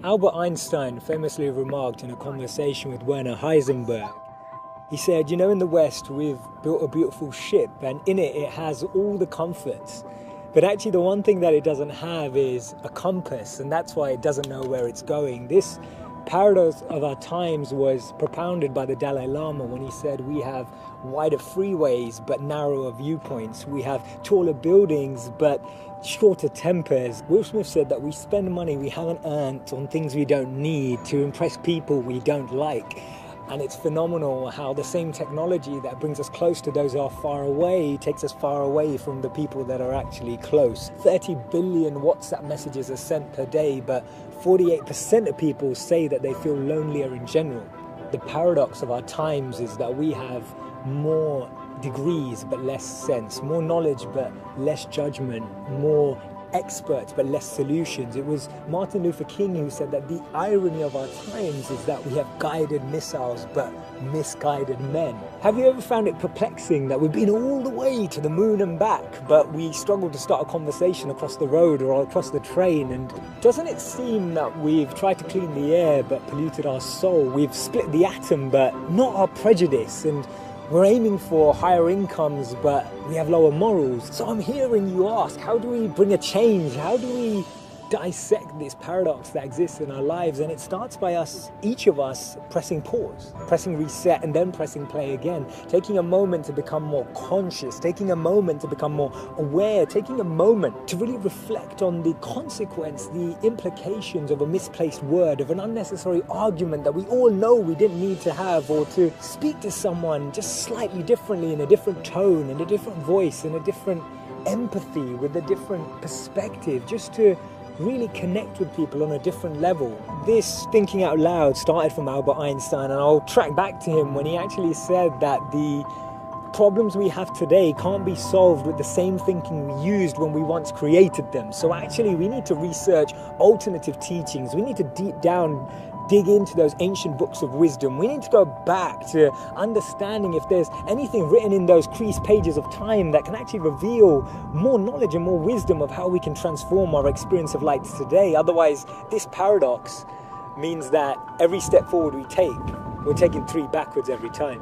Albert Einstein famously remarked in a conversation with Werner Heisenberg, he said, you know, in the West we've built a beautiful ship and in it has all the comforts. But actually the one thing that it doesn't have is a compass, and that's why it doesn't know where it's going. This paradox of our times was propounded by the Dalai Lama when he said we have wider freeways but narrower viewpoints. We have taller buildings but shorter tempers. Will Smith said that we spend money we haven't earned on things we don't need to impress people we don't like. And it's phenomenal how the same technology that brings us close to those who are far away takes us far away from the people that are actually close. 30 billion WhatsApp messages are sent per day, but 48% of people say that they feel lonelier in general. The paradox of our times is that we have more degrees but less sense, more knowledge but less judgment, more experts but less solutions. It was Martin Luther King who said that the irony of our times is that we have guided missiles but misguided men. Have you ever found it perplexing that we've been all the way to the moon and back, but we struggle to start a conversation across the road or across the train? And doesn't it seem that we've tried to clean the air but polluted our soul? We've split the atom but not our prejudice, and we're aiming for higher incomes, but we have lower morals. So I'm hearing you ask, how do we bring a change? How do we dissect this paradox that exists in our lives? And it starts by us, each of us, pressing pause, pressing reset, and then pressing play again. Taking a moment to become more conscious, taking a moment to become more aware, taking a moment to really reflect on the consequence, the implications of a misplaced word, of an unnecessary argument that we all know we didn't need to have, or to speak to someone just slightly differently, in a different tone, in a different voice, in a different empathy, with a different perspective, just to really connect with people on a different level. This thinking out loud started from Albert Einstein, and I'll track back to him when he actually said that the problems we have today can't be solved with the same thinking we used when we once created them. So actually we need to research alternative teachings. We need to dig into those ancient books of wisdom. We need to go back to understanding if there's anything written in those creased pages of time that can actually reveal more knowledge and more wisdom of how we can transform our experience of life today. Otherwise, this paradox means that every step forward we take, we're taking 3 backwards every time.